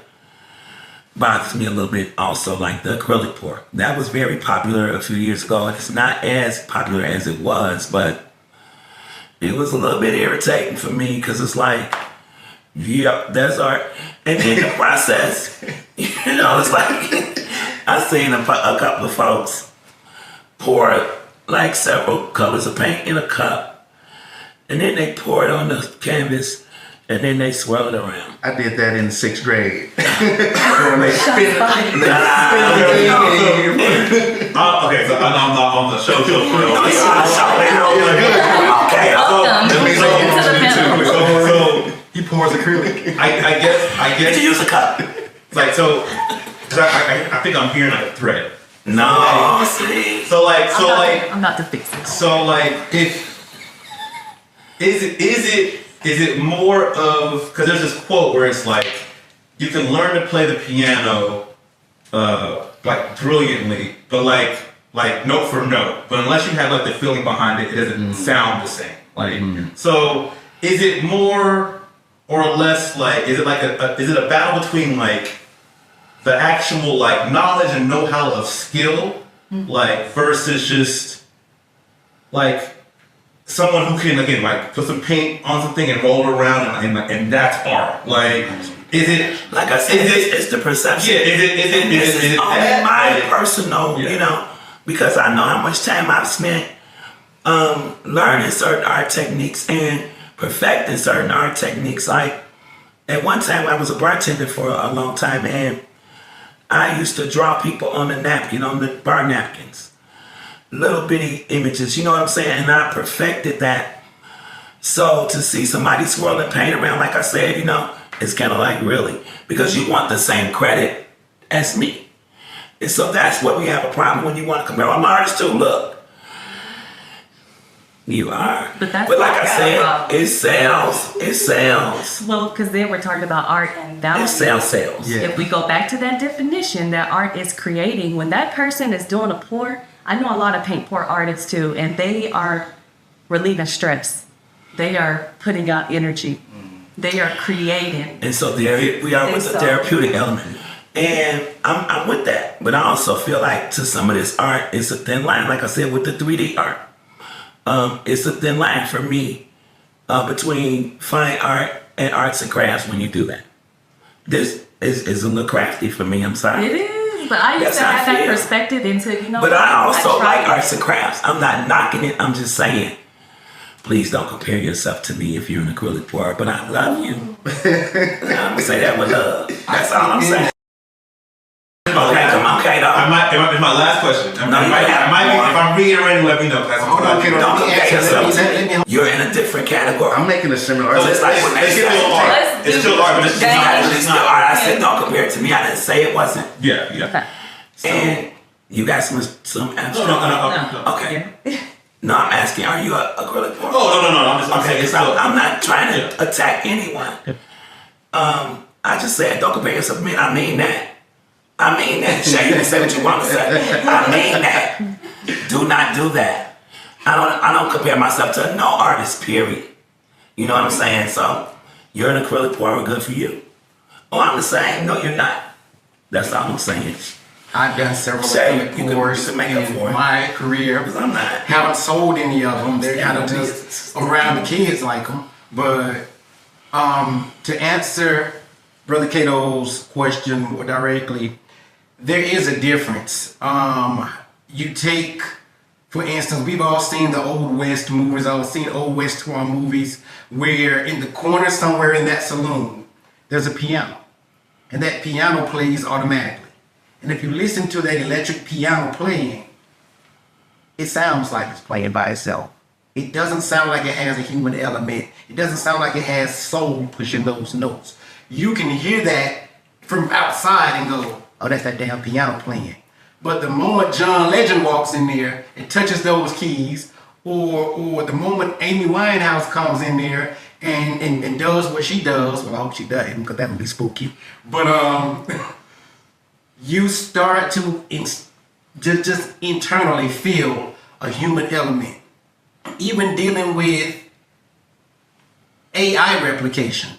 D: bothers me a little bit also, like the acrylic pour. That was very popular a few years ago, and it's not as popular as it was, but it was a little bit irritating for me because it's like, yeah, that's art. And then the process, you know, it's like, I've seen a couple of folks pour like several colors of paint in a cup, and then they pour it on the canvas, and then they swirl it around.
C: I did that in 6th grade.
F: Okay, so I'm not on the show. So
B: He pours acrylic.
F: I guess.
D: Did you use a cup?
F: Like so, 'cause I think I'm hearing like a thread.
D: No, see.
A: I'm not to fix it.
F: So like, is it more of, because there's this quote where it's like, you can learn to play the piano like brilliantly, but like note for note, but unless you have like the feeling behind it, it doesn't sound the same. Like, so is it more or less like, is it like is it a battle between like the actual like knowledge and know-how of skill, like versus just like someone who can again like put some paint on something and roll it around and that's art. Like, is it
D: like I said? It's the perception.
F: Yeah, is it
D: only
F: that?
D: my personal, you know, because I know how much time I've spent learning certain art techniques and perfecting certain art techniques. Like at one time, I was a bartender for a long time, and I used to draw people on the napkin, on the bar napkins, little bitty images. You know what I'm saying? And I perfected that. So to see somebody swirling paint around, like I said, you know, it's kind of like, really, because you want the same credit as me. And so that's what we have a problem when you want to compare. I'm an artist too, look. You are.
A: But that's
D: like
A: not
D: I
A: that
D: said,
A: problem.
D: it sells. It sells.
A: Well, because then we're talking about art and value.
D: It sells.
C: Yeah.
A: If we go back to that definition that art is creating, when that person is doing a pour, I know a lot of paint pour artists too, and they are relieving stress. They are putting out energy. They are creating.
D: And so there we are with the therapeutic element. And I'm with that. But I also feel like to some of this art, it's a thin line. Like I said, with the 3D art, it's a thin line for me between fine art and arts and crafts when you do that. This is a little crafty for me, I'm sorry.
A: It is, but I used
D: That's
A: to
D: how I
A: have that
D: feel.
A: perspective into, you know.
D: But I also
A: tried
D: like
A: it.
D: arts and crafts. I'm not knocking it. I'm just saying, please don't compare yourself to me if you're an acrylic pour. But I love you. I'm gonna say that with love. That's all I'm saying. Okay, come on, Kato.
F: It's my last question.
D: No, you have more.
F: If I'm reiterating, let me know.
B: Hold on, Kato.
D: Don't
B: Let me
D: compare
B: answer.
D: yourself to
B: Let
D: me.
B: me.
D: You're in a different category.
C: I'm making a similar.
D: It's like when they
F: It's
D: say,
F: still art.
A: Let's
F: It's
A: do
F: still art, but it's
A: that.
F: not.
D: it's still art. I said don't compare it to me. I didn't say it wasn't.
F: Yeah.
A: Okay.
D: And you got some abstract.
F: No.
D: Okay. No, I'm asking, are you an acrylic pour?
F: Oh no. I'm just
D: Okay,
F: saying.
D: because I'm not trying to attack anyone. I just said don't compare yourself to me. I mean that. Shay, you can say what you want to say. I mean that. Do not do that. I don't compare myself to no artist, period. You know what I'm saying? So you're an acrylic pour, good for you. Oh, I'm the same. No, you're not. That's all I'm saying.
B: I've done several
D: Say,
B: acrylic
D: you can
B: pours
D: make up for
B: in
D: it.
B: my career.
D: Because I'm not.
B: Haven't sold any of them. They're kind of just around the kids like them. But to answer Brother Cato's question more directly, there is a difference. You take, for instance, we've all seen the Old West movies. I've seen Old West tour movies where in the corner somewhere in that saloon, there's a piano. And that piano plays automatically. And if you listen to that electric piano playing, it sounds like it's playing by itself. It doesn't sound like it has a human element. It doesn't sound like it has soul pushing those notes. You can hear that from outside and go, oh, that's that damn piano playing. But the moment John Legend walks in there and touches those keys, or the moment Amy Winehouse comes in there and does what she does, well, I hope she does, because that would be spooky. But you start to just internally feel a human element. Even dealing with AI replication.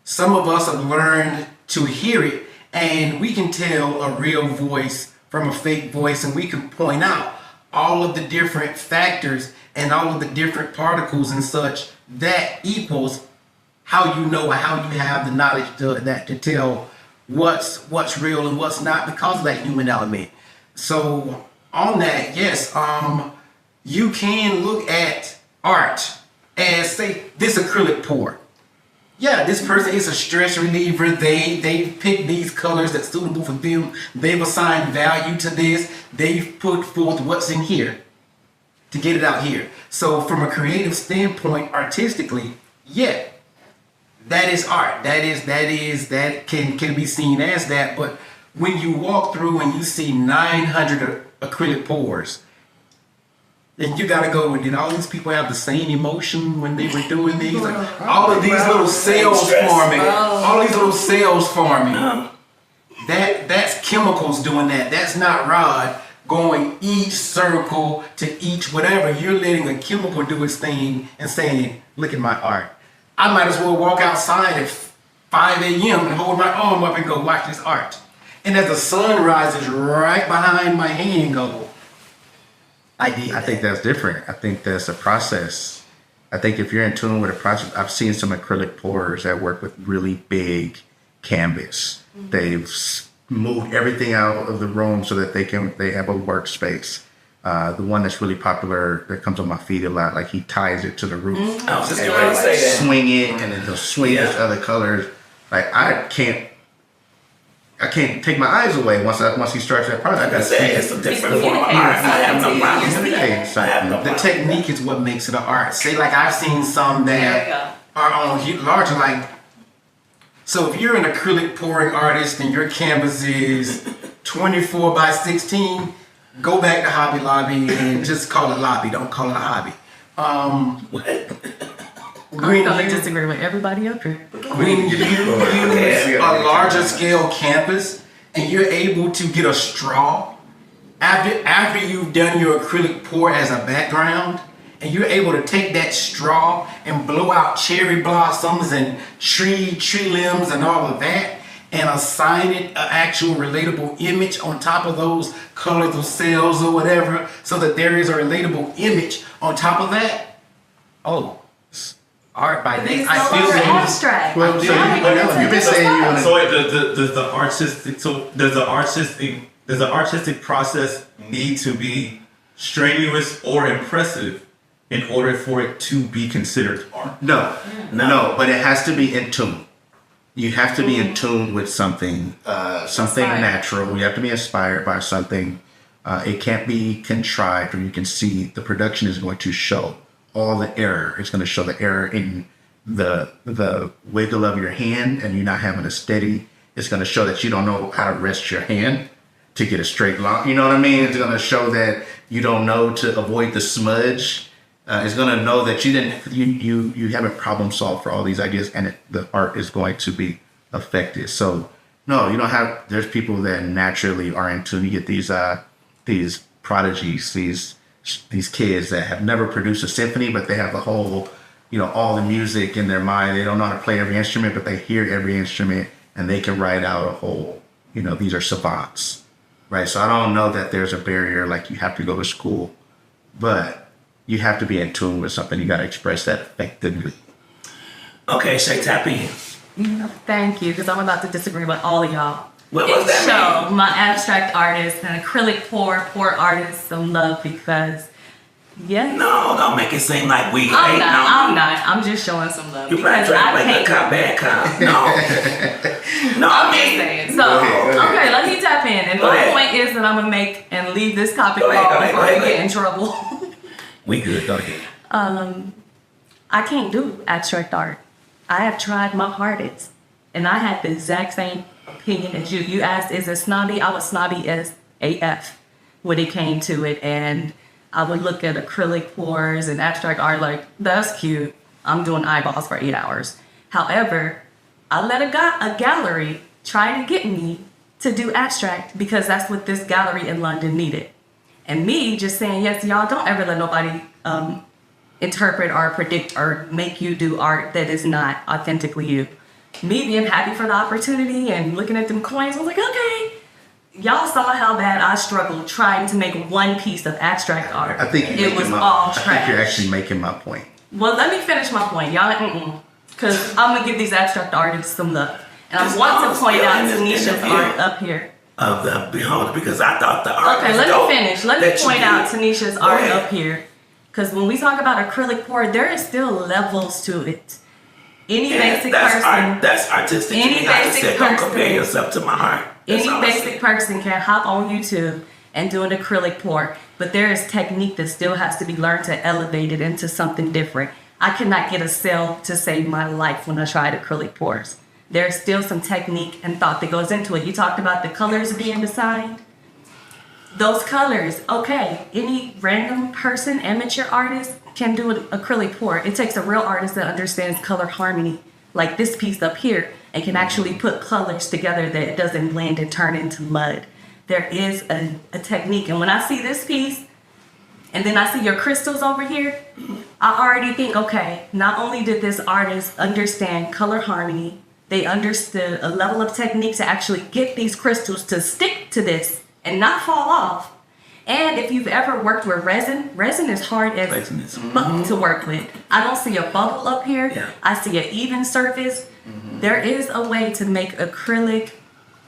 B: Some of us have learned to hear it, and we can tell a real voice from a fake voice, and we can point out all of the different factors and all of the different particles and such that equals how you know, how you have the knowledge to tell what's real and what's not because of that human element. So on that, yes, you can look at art as, say, this acrylic pour. Yeah, this person is a stress reliever. They pick these colors that's suitable for them. They've assigned value to this. They've put forth what's in here to get it out here. So from a creative standpoint, artistically, yeah, that is art. That can be seen as that. But when you walk through and you see 900 acrylic pours. And you gotta go, did all these people have the same emotion when they were doing these? Like, all of these little cells forming, all these little cells forming. That's chemicals doing that. That's not Rod going each circle to each whatever. You're letting a chemical do its thing and saying, look at my art. I might as well walk outside at 5 a.m. and hold my arm up and go watch this art. And as the sun rises right behind my hand, go, I did.
C: I think that's different. I think that's a process. I think if you're in tune with a process, I've seen some acrylic pourers that work with really big canvas. They've moved everything out of the room so that they have a workspace. The one that's really popular that comes on my feed a lot, like he ties it to the roof.
D: I was just going to say that.
C: Swing it, and then he'll swing it to other colors. Like I can't take my eyes away once he starts that project.
D: Like I said, it's a different form of art. I have no problem with that. I have no
B: The
D: problem.
B: technique is what makes it an art. Say like I've seen some that are on larger, like, so if you're an acrylic pouring artist and your canvas is 24 by 16, go back to Hobby Lobby and just call it lobby. Don't call it a hobby.
A: I'm gonna disagree with everybody up here.
B: When you use a larger scale canvas and you're able to get a straw after you've done your acrylic pour as a background, and you're able to take that straw and blow out cherry blossoms and tree limbs and all of that, and assign it an actual relatable image on top of those colors of cells or whatever, so that there is a relatable image on top of that. Oh, art by day.
A: It's no longer abstract.
C: Well, so you've been saying you want to.
F: So wait, does the artistic process need to be strenuous or impressive in order for it to be considered art?
C: No, but it has to be in tune. You have to be in tune with something, something natural. You have to be inspired by something. It can't be contrived, or you can see the production is going to show all the error. It's going to show the error in the wiggle of your hand, and you're not having a steady. It's going to show that you don't know how to rest your hand to get a straight line. You know what I mean? It's going to show that you don't know to avoid the smudge. It's going to know that you haven't problem solved for all these ideas, and the art is going to be affected. So no, you don't have. There's people that naturally are in tune. You get these prodigies, these kids that have never produced a symphony, but they have the whole, all the music in their mind. They don't know how to play every instrument, but they hear every instrument and they can write out a whole, these are savants, right? So I don't know that there's a barrier, like you have to go to school, but you have to be in tune with something. You got to express that effectively.
D: Okay, Shay, tap in.
A: Thank you, because I'm about to disagree with all of y'all.
D: What was that?
A: So my abstract artist and acrylic pour artist some love because, yes.
D: No, don't make it seem like we
A: I'm
D: hate.
A: not. I'm not. I'm just showing some love.
D: You probably try to play good cop, bad cop. No,
A: I'm just saying. So, okay, let me tap in. And my point is that I'm going to make and leave this topic alone before we get in trouble.
D: We good. Go ahead.
A: I can't do abstract art. I have tried my hardest. And I had the exact same opinion as you. You asked, is it snobby? I was snobby as AF when it came to it. And I would look at acrylic pours and abstract art like, that's cute. I'm doing eyeballs for 8 hours. However, I let a gallery try to get me to do abstract because that's what this gallery in London needed. And me just saying, yes, y'all, don't ever let nobody interpret or predict or make you do art that is not authentically you. Me being happy for the opportunity and looking at them coins, I was like, okay. Y'all saw how bad I struggled trying to make one piece of abstract art.
C: I think
A: it was all trash.
C: I think you're actually making my point.
A: Well, let me finish my point. Y'all, because I'm going to give these abstract artists some love. And I want to point out Tanisha's art up here.
D: Of the beholder, because I thought the art
A: okay,
D: was
A: let
D: dope
A: me finish. Let me point out
D: did.
A: Tanisha's art up here. Because when we talk about acrylic pour, there is still levels to it. Any basic person.
D: That's artistic.
A: Any basic
D: don't
A: person.
D: compare yourself to my art.
A: Any basic person can hop on YouTube and do an acrylic pour. But there is technique that still has to be learned to elevate it into something different. I could not get a sale to save my life when I tried acrylic pours. There's still some technique and thought that goes into it. You talked about the colors being designed. Those colors, okay, any random person, amateur artist can do an acrylic pour. It takes a real artist that understands color harmony, like this piece up here, and can actually put colors together that it doesn't blend and turn into mud. There is a technique. And when I see this piece, and then I see your crystals over here, I already think, okay, not only did this artist understand color harmony, they understood a level of technique to actually get these crystals to stick to this and not fall off. And if you've ever worked with resin, resin is hard as fuck to work with. I don't see a bubble up here.
D: Yeah.
A: I see an even surface. There is a way to make acrylic,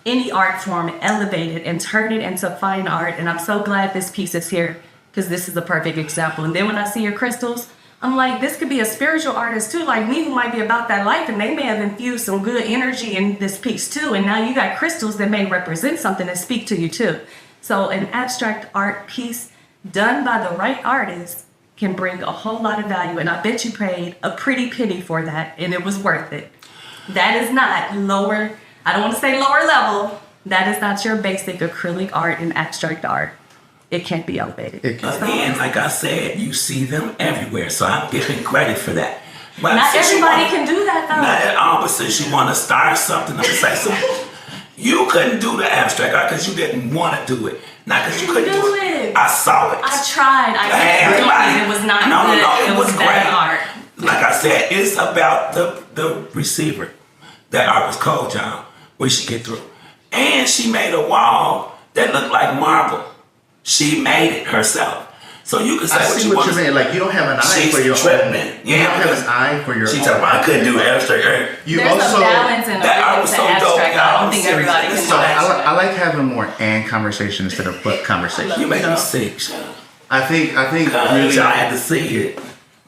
A: any art form, elevated and turn it into fine art. And I'm so glad this piece is here because this is a perfect example. And then when I see your crystals, I'm like, this could be a spiritual artist too, like me, who might be about that life, and they may have infused some good energy in this piece too. And now you got crystals that may represent something that speak to you too. So an abstract art piece done by the right artist can bring a whole lot of value. And I bet you paid a pretty penny for that, and it was worth it. That is not lower, I don't want to say lower level, that is not your basic acrylic art and abstract art. It can't be elevated.
D: Again, like I said, you see them everywhere, so I'm giving credit for that. But
A: Not
D: since you
A: everybody
D: wanna-
A: can do that though.
D: Not at all, but since you want to start something, I'm say so. You couldn't do the abstract art because you didn't want to do it, not because you couldn't do it. I saw it.
A: I tried. I
D: Everybody-
A: it was not
D: no,
A: good.
D: No, it was
A: bad
D: great.
A: art.
D: Like I said, it's about the receiver. That art was cold, John. Where she get through, and she made a wall that looked like marble. She made it herself. So you can say
C: I
D: what
C: see
D: you
C: what
D: want.
C: you mean. Like, you don't have an eye
D: She's
C: for your
D: tripping.
C: own.
D: Yeah,
C: You don't have
D: because
C: an eye for your
D: She
C: own.
D: talking about I couldn't do abstract art.
C: You
A: There's
C: also,
A: a balance in
D: that art was
A: the
D: so dope,
A: abstract.
D: y'all.
A: I don't think
D: Seriously.
A: everybody can do
C: so
A: that.
C: I like having more and conversation instead of but conversation.
D: You make me sick. Sean.
C: I think
D: Really, I had to see it.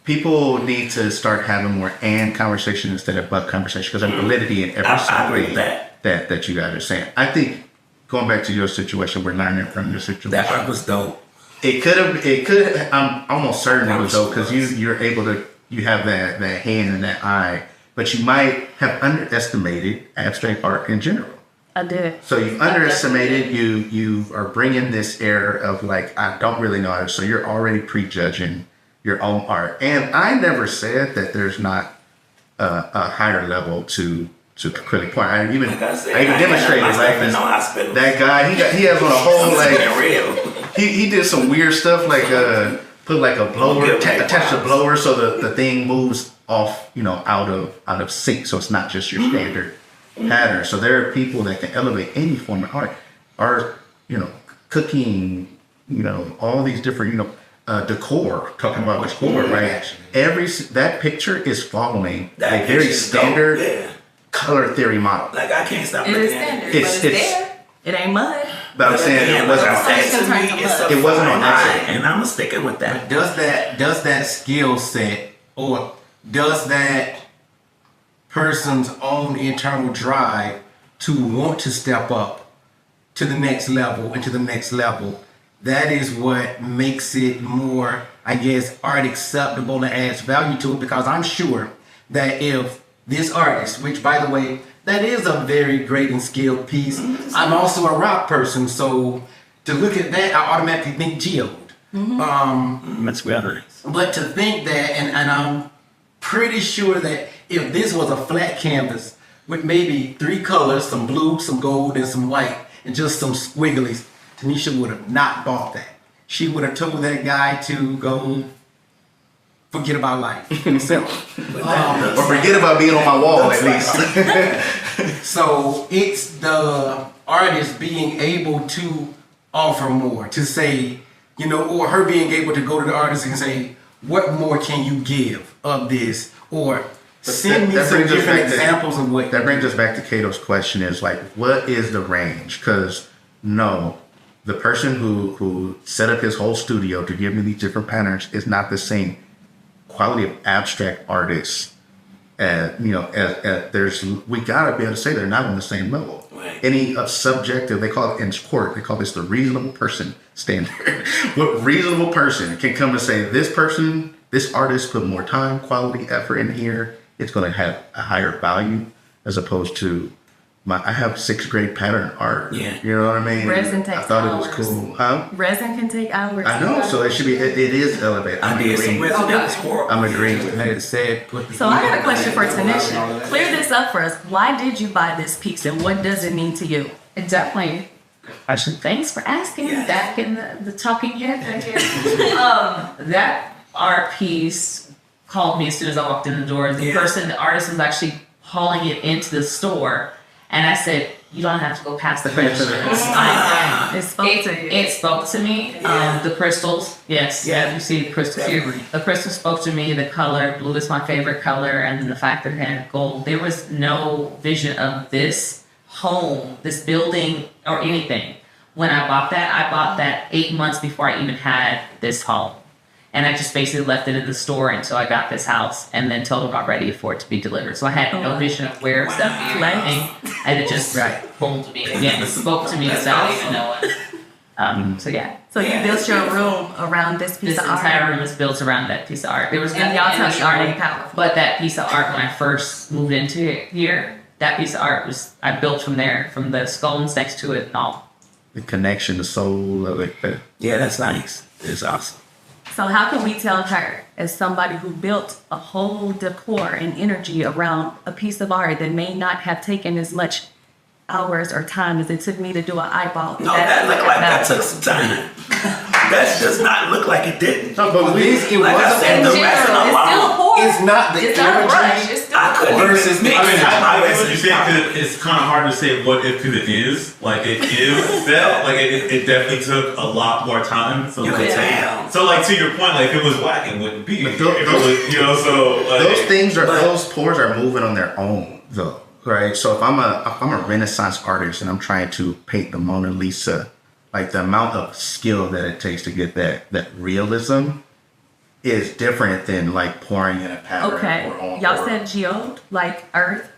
C: people need to start having more and conversation instead of but conversation because there's validity in every
D: I agree
C: single
D: with
C: thing that you guys are saying. I think going back to your situation, we're learning from your situation.
D: That art was dope.
C: It could. I'm almost certain it was though, because you're able to. You have that hand and that eye, but you might have underestimated abstract art in general.
A: I did.
C: So you underestimated. You are bringing this air of like I don't really know. So you're already prejudging your own art. And I never said that there's not a higher level to acrylic point. I even demonstrated like this. That guy, he has on a whole like
D: real.
C: he did some weird stuff like put like a blower, attach a blower so the thing moves off, out of sync, so it's not just your standard pattern. So there are people that can elevate any form of art, cooking, all these different, decor, talking about decor, right? That picture is following a very standard color theory model.
D: Like I can't stop
A: It
D: looking
A: is
D: at
A: standard,
D: it.
A: but it's there. It ain't mud.
C: But I'm saying it wasn't. It wasn't on accident.
D: And I'm sticking with that.
B: Does that skill set, or does that person's own internal drive to want to step up to the next level and to the next level, that is what makes it more, I guess, art acceptable and adds value to it? Because I'm sure that if this artist, which by the way, that is a very great and skilled piece. I'm also a rock person, so to look at that, I automatically think geode.
D: That's better.
B: But to think that, and I'm pretty sure that if this was a flat canvas with maybe 3 colors, some blue, some gold, and some white, and just some squigglies, Tanisha would have not bought that. She would have told that guy to go forget about life himself.
C: Or forget about being on my wall at least.
B: So it's the artist being able to offer more, to say, or her being able to go to the artist and say, what more can you give of this? Or send me some different examples of what.
C: That brings us back to Cato's question is like, what is the range? Because no, the person who set up his whole studio to give me these different patterns is not the same quality of abstract artists. There's we gotta be able to say they're not on the same level.
D: Right.
C: Any subjective, they call it in court, they call this the reasonable person standard. What reasonable person can come and say this artist put more time, quality, effort in here, it's gonna have a higher value as opposed to I have 6th grade pattern art.
D: Yeah.
C: You know what I mean?
A: Resin
C: I
A: takes
C: thought it was
A: hours.
C: cool. Huh?
A: Resin can take hours.
C: I know, so it should be. It is elevated.
D: I did some resin. That was horrible.
C: I'm agreeing with
B: Like I
C: that.
B: said, put the
A: So I got a question for Tanisha. Clear this up for us. Why did you buy this piece and what does it mean to you?
G: It definitely. Thanks for asking. Back in the talking head right here. That art piece called me as soon as I walked in the door. The artist was actually hauling it into the store, and I said, "You don't have to go past the register."
A: It spoke to you.
G: It spoke to me. The crystals, yes, yeah, you see the crystals here. The crystal spoke to me. The color, blue is my favorite color, and then the fact that it had gold. There was no vision of this home, this building, or anything. When I bought that 8 months before I even had this home. And I just basically left it in the store until I got this house and then told them I'm ready for it to be delivered. So I had no vision of where stuff was landing. And it just pulled to me again. It spoke to me itself, you know. So yeah.
A: So you built your room around this piece
G: This
A: of art.
G: entire room is built around that piece of art. There was
A: And
G: nothing
A: y'all
G: in
A: touched
G: the
A: art
G: room,
A: ain't powerful.
G: but that piece of art, when I first moved into it here, that piece of art I built from there, from the scones next to it and all.
C: The connection, the soul of it.
D: Yeah, that's nice. It's awesome.
A: So how can we tell her, as somebody who built a whole decor and energy around a piece of art that may not have taken as much hours or time as it took me to do an eyeball?
D: No, that looked like that took some time. That does not look like it didn't.
C: No, but
B: it
D: Like I
B: wasn't.
D: said, the resin
A: It's still
D: alone.
A: poured.
B: It's not the
A: It's not a brush.
B: energy
A: It's still
D: I couldn't
B: versus
D: even mix
F: I mean,
D: it.
F: I
D: My
F: get
D: resin
F: what you're
D: is
F: saying
D: fine.
F: because it's kind of hard to say what if because it is. Like, it is that. Like, it definitely took a lot more time. So,
D: You
F: like,
D: could tell.
F: so, like, to your point, like, if it was whack, it wouldn't be.
C: But
F: If
C: those-
F: it was, you know, so. Like,
C: Those things are
D: But-
C: those pores are moving on their own though, right? So if I'm a Renaissance artist and I'm trying to paint the Mona Lisa, like the amount of skill that it takes to get that realism is different than like pouring in a pattern.
A: Okay. Y'all said geode, like earth.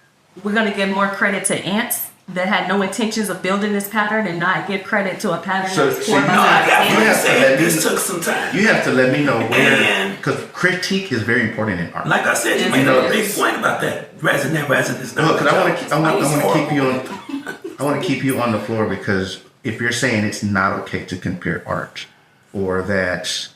A: We're going to give more credit to ants that had no intentions of building this pattern and not give credit to a pattern
C: So-
A: that's
C: so
A: poured
C: you
A: by
D: No, I
A: ants.
D: got what
C: You
D: you
C: have to let
D: said.
C: me-
D: This took some time.
C: You have to let me know where,
D: And-
C: because critique is very important in art.
D: Like I said, you made
C: know,
D: a big point about that. Resin is not.
C: Look, 'cause I want to
D: It's
C: keep you
D: horrible.
C: on. I want to keep you on the floor because if you're saying it's not okay to compare art, or that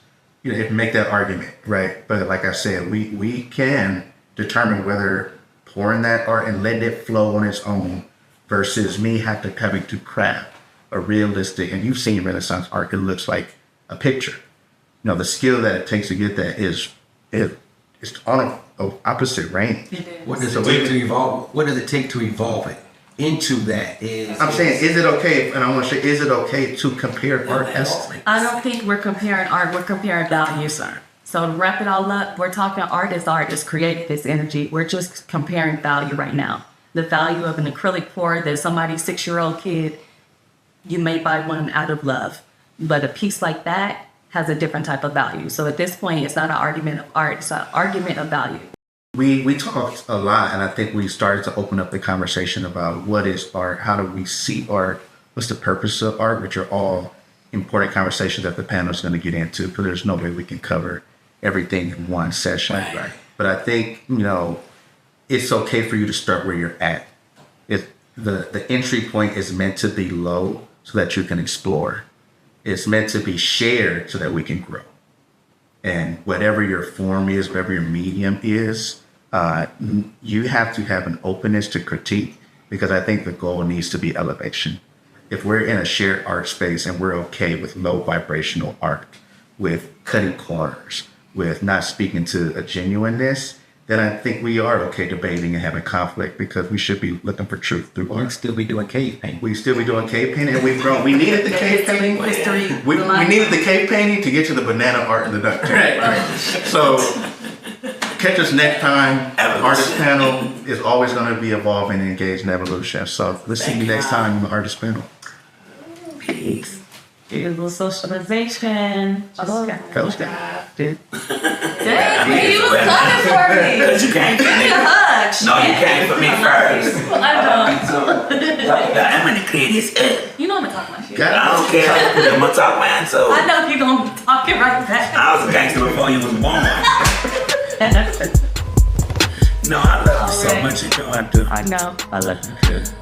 C: make that argument, right? But like I said, we can determine whether pouring that art and letting it flow on its own versus me having to craft a realistic. And you've seen Renaissance art; it looks like a picture. You know, the skill that it takes to get that is on a opposite range.
B: What does it take to evolve? What does it take to evolve it into that?
C: I'm saying, is it okay? And I want to say, is it okay to compare art as?
A: I don't think we're comparing art, we're comparing value, sir. So to wrap it all up, we're talking artists created this energy. We're just comparing value right now. The value of an acrylic pour that somebody's 6-year-old kid, you may buy one out of love. But a piece like that has a different type of value. So at this point, it's not an argument of art, it's an argument of value.
C: We talked a lot, and I think we started to open up the conversation about what is art, how do we see art, what's the purpose of art, which are all important conversations that the panel is going to get into, because there's no way we can cover everything in one session.
D: Right.
C: But I think, it's okay for you to start where you're at. The entry point is meant to be low so that you can explore. It's meant to be shared so that we can grow. And whatever your form is, whatever your medium is, you have to have an openness to critique, because I think the goal needs to be elevation. If we're in a shared art space and we're okay with low vibrational art, with cutting corners, with not speaking to a genuineness, then I think we are okay debating and having conflict, because we should be looking for truth through
B: We'd
C: art.
B: still be doing cave painting.
C: We still be doing cave painting, and we've grown. We needed the cave painting.
A: History.
C: We needed the cave painting to get to the banana art and the duck tape. So catch us next time. Artist panel is always going to be evolving and engaged in evolution. So let's see you next time on the artist panel.
D: Peace.
G: A little socialization.
C: Coach that.
A: Dang, he was coming for me.
D: Because you came for
A: Give me
D: me.
A: a hug.
D: No, you came for me first.
A: I know.
D: I'm gonna clear this up.
A: You know I'm gonna talk my shit.
D: I don't care. I'm gonna talk mine, so.
A: I know you're gonna be talking right back.
D: I was a gangster before you was born. No, I love you so much. You know I do.
G: I know. I love you too.